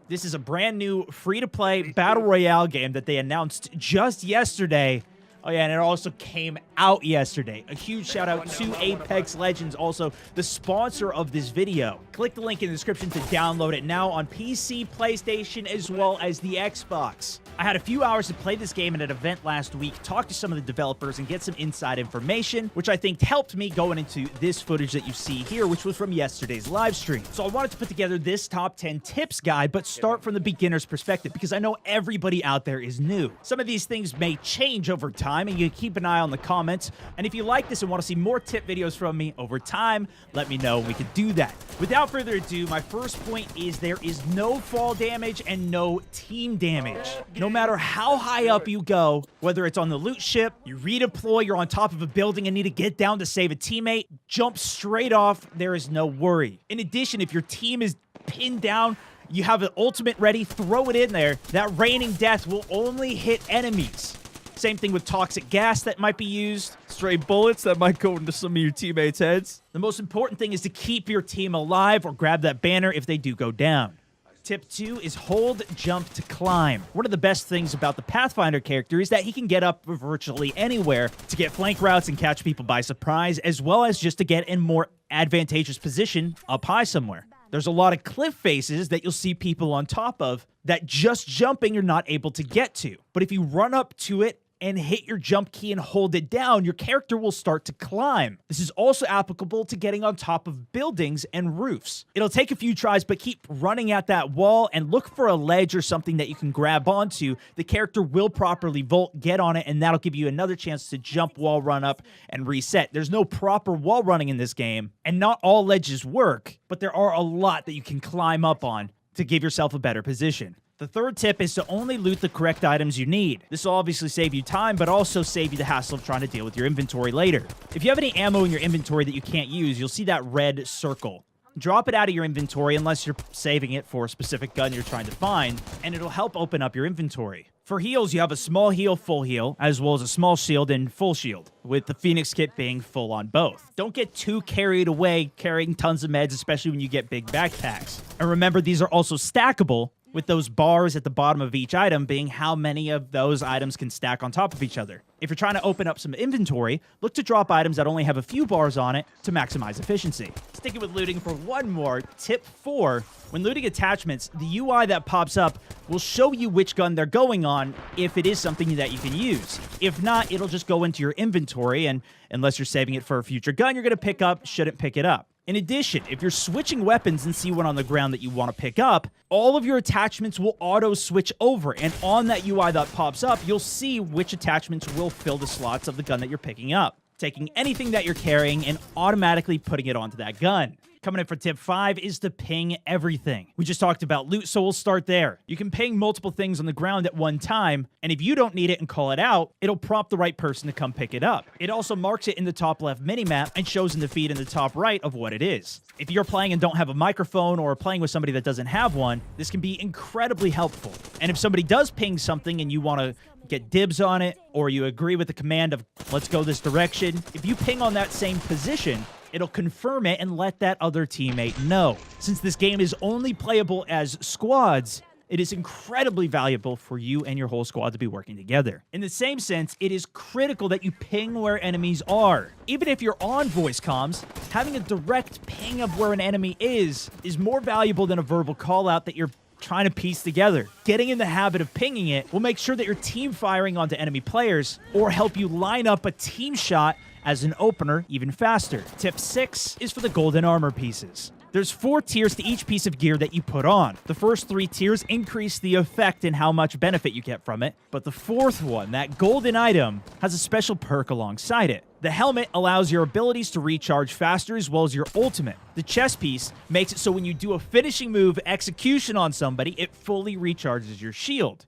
This is a brand new free-to-play Battle Royale game that they announced just yesterday. Oh yeah, and it also came out yesterday. A huge shout out to Apex Legends, also the sponsor of this video. Click the link in the description to download it now on PC, PlayStation, as well as the Xbox. I had a few hours to play this game at an event last week, talk to some of the developers, and get some inside information, which I think helped me going into this footage that you see here, which was from yesterday's live stream. So I wanted to put together this top 10 tips guide, but start from the beginner's perspective, because I know everybody out there is new. Some of these things may change over time, and you can keep an eye on the comments. And if you like this and want to see more tip videos from me over time, let me know and we could do that. Without further ado, my first point is there is no fall damage and no team damage. No matter how high up you go, whether it's on the loot ship, you redeploy, you're on top of a building and need to get down to save a teammate, jump straight off, there is no worry. In addition, if your team is pinned down, you have an ultimate ready, throw it in there. That raining death will only hit enemies. Same thing with toxic gas that might be used. Stray bullets that might go into some of your teammates' heads. The most important thing is to keep your team alive or grab that banner if they do go down. Tip 2 is hold, jump to climb. One of the best things about the Pathfinder character is that he can get up virtually anywhere to get flank routes and catch people by surprise, as well as just to get in more advantageous position up high somewhere. There's a lot of cliff faces that you'll see people on top of that just jumping you're not able to get to. But if you run up to it and hit your jump key and hold it down, your character will start to climb. This is also applicable to getting on top of buildings and roofs. It'll take a few tries, but keep running at that wall and look for a ledge or something that you can grab onto. The character will properly vault, get on it, and that'll give you another chance to jump, wall run up, and reset. There's no proper wall running in this game, and not all ledges work, but there are a lot that you can climb up on to give yourself a better position. The third tip is to only loot the correct items you need. This will obviously save you time, but also save you the hassle of trying to deal with your inventory later. If you have any ammo in your inventory that you can't use, you'll see that red circle. Drop it out of your inventory unless you're saving it for a specific gun you're trying to find, and it'll help open up your inventory. For heals, you have a small heal, full heal, as well as a small shield and full shield, with the Phoenix kit being full on both. Don't get too carried away carrying tons of meds, especially when you get big backpacks. And remember, these are also stackable, with those bars at the bottom of each item being how many of those items can stack on top of each other. If you're trying to open up some inventory, look to drop items that only have a few bars on it to maximize efficiency. Sticking with looting for one more, tip 4. When looting attachments, the UI that pops up will show you which gun they're going on if it is something that you can use. If not, it'll just go into your inventory, and unless you're saving it for a future gun you're going to pick up, shouldn't pick it up. In addition, if you're switching weapons and see one on the ground that you want to pick up, all of your attachments will auto-switch over, and on that UI that pops up, you'll see which attachments will fill the slots of the gun that you're picking up, taking anything that you're carrying and automatically putting it onto that gun. Coming in for tip 5 is to ping everything. We just talked about loot, so we'll start there. You can ping multiple things on the ground at one time, and if you don't need it and call it out, it'll prompt the right person to come pick it up. It also marks it in the top left minimap and shows in the feed in the top right of what it is. If you're playing and don't have a microphone or playing with somebody that doesn't have one, this can be incredibly helpful. And if somebody does ping something and you want to get dibs on it, or you agree with the command of let's go this direction, if you ping on that same position, it'll confirm it and let that other teammate know. Since this game is only playable as squads, it is incredibly valuable for you and your whole squad to be working together. In the same sense, it is critical that you ping where enemies are. Even if you're on voice comms, having a direct ping of where an enemy is more valuable than a verbal call out that you're trying to piece together. Getting in the habit of pinging it will make sure that you're team firing onto enemy players or help you line up a team shot as an opener even faster. Tip 6 is for the golden armor pieces. There's 4 tiers to each piece of gear that you put on. The first 3 tiers increase the effect and how much benefit you get from it, but the 4th one, that golden item, has a special perk alongside it. The helmet allows your abilities to recharge faster as well as your ultimate. The chest piece makes it so when you do a finishing move execution on somebody, it fully recharges your shield.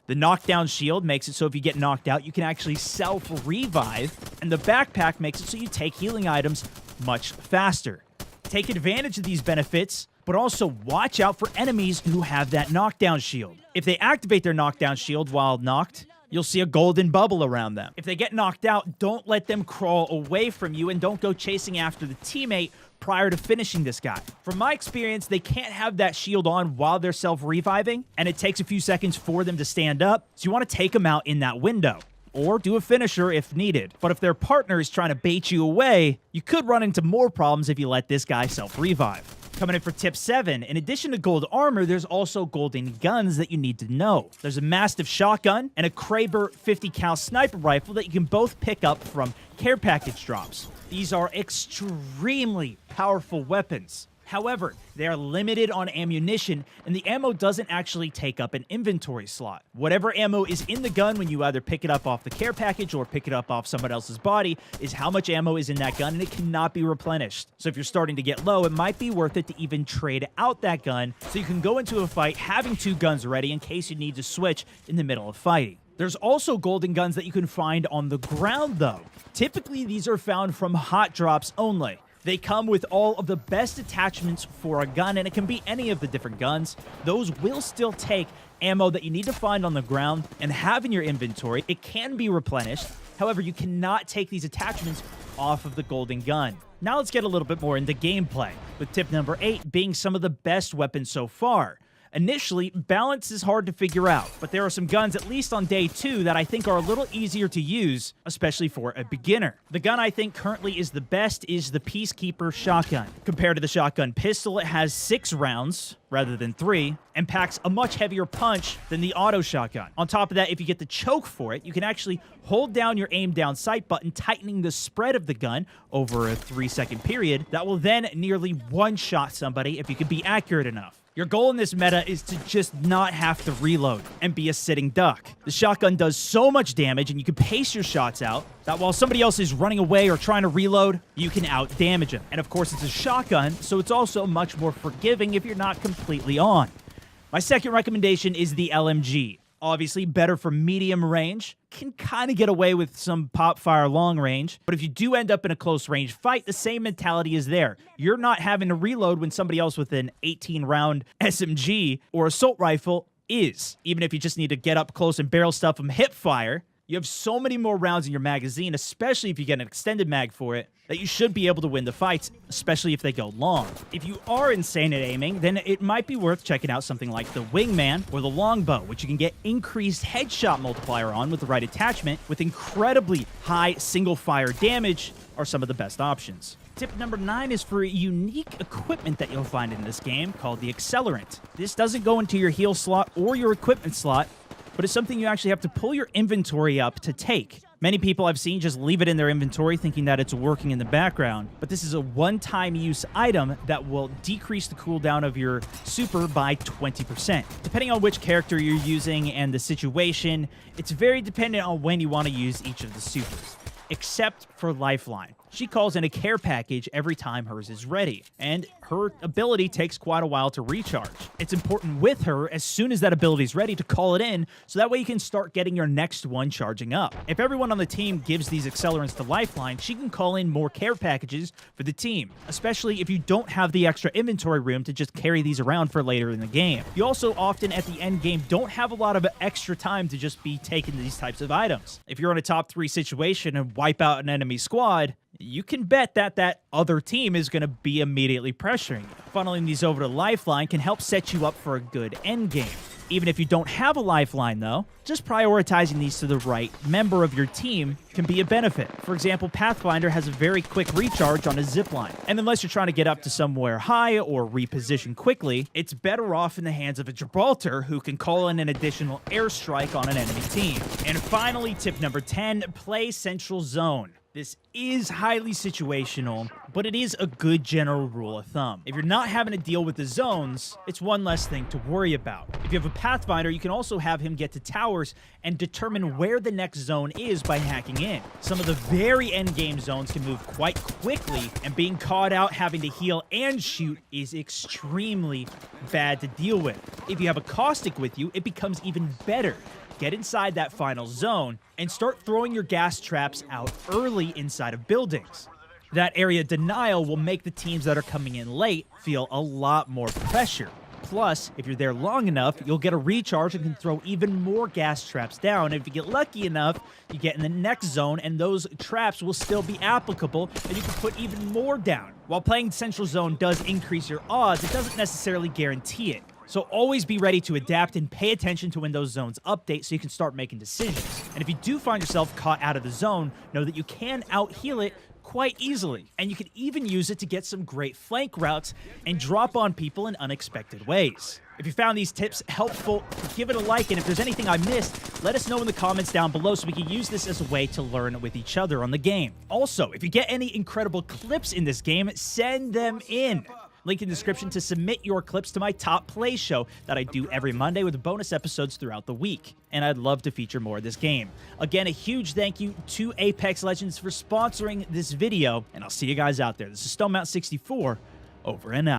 The knockdown shield makes it so if you get knocked out, you can actually self-revive, and the backpack makes it so you take healing items much faster. Take advantage of these benefits, but also watch out for enemies who have that knockdown shield. If they activate their knockdown shield while knocked, you'll see a golden bubble around them. If they get knocked out, don't let them crawl away from you and don't go chasing after the teammate. prior to finishing this guy. From my experience, they can't have that shield on while they're self-reviving, and it takes a few seconds for them to stand up, so you want to take them out in that window. Or do a finisher if needed. But if their partner is trying to bait you away, you could run into more problems if you let this guy self-revive. Coming in for tip 7, in addition to gold armor, there's also golden guns that you need to know. There's a Mastiff shotgun and a Kraber 50 cal sniper rifle that you can both pick up from care package drops. These are extremely powerful weapons. However, they are limited on ammunition, and the ammo doesn't actually take up an inventory slot. Whatever ammo is in the gun when you either pick it up off the care package or pick it up off someone else's body is how much ammo is in that gun, and it cannot be replenished. So if you're starting to get low, it might be worth it to even trade out that gun so you can go into a fight having 2 guns ready in case you need to switch in the middle of fighting. There's also golden guns that you can find on the ground, though. Typically, these are found from hot drops only. They come with all of the best attachments for a gun, and it can be any of the different guns. Those will still take ammo that you need to find on the ground and have in your inventory. It can be replenished. However, you cannot take these attachments off of the golden gun. Now let's get a little bit more into gameplay, with tip number 8 being some of the best weapons so far. Initially, balance is hard to figure out, but there are some guns, at least on day 2, that I think are a little easier to use, especially for a beginner. The gun I think currently is the best is the Peacekeeper shotgun. Compared to the shotgun pistol, it has 6 rounds rather than 3, and packs a much heavier punch than the auto shotgun. On top of that, if you get the choke for it, you can actually hold down your aim down sight button, tightening the spread of the gun over a 3-second period. That will then nearly one-shot somebody if you can be accurate enough. Your goal in this meta is to just not have to reload and be a sitting duck. The shotgun does so much damage, and you can pace your shots out, that while somebody else is running away or trying to reload, you can out-damage them. And of course, it's a shotgun, so it's also much more forgiving if you're not completely on. My second recommendation is the LMG. Obviously, better for medium range. Can kind of get away with some pop fire long range. But if you do end up in a close range fight, the same mentality is there. You're not having to reload when somebody else with an 18-round SMG or assault rifle is. Even if you just need to get up close and barrel stuff from hip fire, you have so many more rounds in your magazine, especially if you get an extended mag for it, that you should be able to win the fights, especially if they go long. If you are insane at aiming, then it might be worth checking out something like the Wingman or the Longbow, which you can get increased headshot multiplier on with the right attachment, with incredibly high single-fire damage are some of the best options. Tip number 9 is for unique equipment that you'll find in this game called the Accelerant. This doesn't go into your heal slot or your equipment slot, but it's something you actually have to pull your inventory up to take. Many people I've seen just leave it in their inventory thinking that it's working in the background, but this is a one-time use item that will decrease the cooldown of your super by 20%. Depending on which character you're using and the situation, it's very dependent on when you want to use each of the supers. Except for Lifeline. She calls in a care package every time hers is ready, and her ability takes quite a while to recharge. It's important with her, as soon as that ability is ready, to call it in, so that way you can start getting your next one charging up. If everyone on the team gives these accelerants to Lifeline, she can call in more care packages for the team, especially if you don't have the extra inventory room to just carry these around for later in the game. You also often, at the end game, don't have a lot of extra time to just be taking these types of items. If you're in a top 3 situation and wipe out an enemy squad, you can bet that that other team is going to be immediately pressuring you. Funneling these over to Lifeline can help set you up for a good end game. Even if you don't have a Lifeline, though, just prioritizing these to the right member of your team can be a benefit. For example, Pathfinder has a very quick recharge on a zipline, and unless you're trying to get up to somewhere high or reposition quickly, it's better off in the hands of a Gibraltar who can call in an additional airstrike on an enemy team. And finally, tip number 10, play Central Zone. This is highly situational, but it is a good general rule of thumb. If you're not having to deal with the zones, it's one less thing to worry about. If you have a Pathfinder, you can also have him get to towers and determine where the next zone is by hacking in. Some of the very endgame zones can move quite quickly, and being caught out having to heal and shoot is extremely bad to deal with. If you have a Caustic with you, it becomes even better. Get inside that final zone and start throwing your gas traps out early inside of buildings. That area denial will make the teams that are coming in late feel a lot more pressure. Plus, if you're there long enough, you'll get a recharge and can throw even more gas traps down. And if you get lucky enough, you get in the next zone, and those traps will still be applicable, and you can put even more down. While playing Central Zone does increase your odds, it doesn't necessarily guarantee it. So always be ready to adapt and pay attention to when those zones update so you can start making decisions. And if you do find yourself caught out of the zone, know that you can out-heal it quite easily. And you can even use it to get some great flank routes and drop on people in unexpected ways. If you found these tips helpful, give it a like, and if there's anything I missed, let us know in the comments down below so we can use this as a way to learn with each other on the game. Also, if you get any incredible clips in this game, send them in. Link in the description to submit your clips to my Top Play show that I do every Monday with bonus episodes throughout the week. And I'd love to feature more of this game. Again, a huge thank you to Apex Legends for sponsoring this video, and I'll see you guys out there. This is StoneMount64, over and out.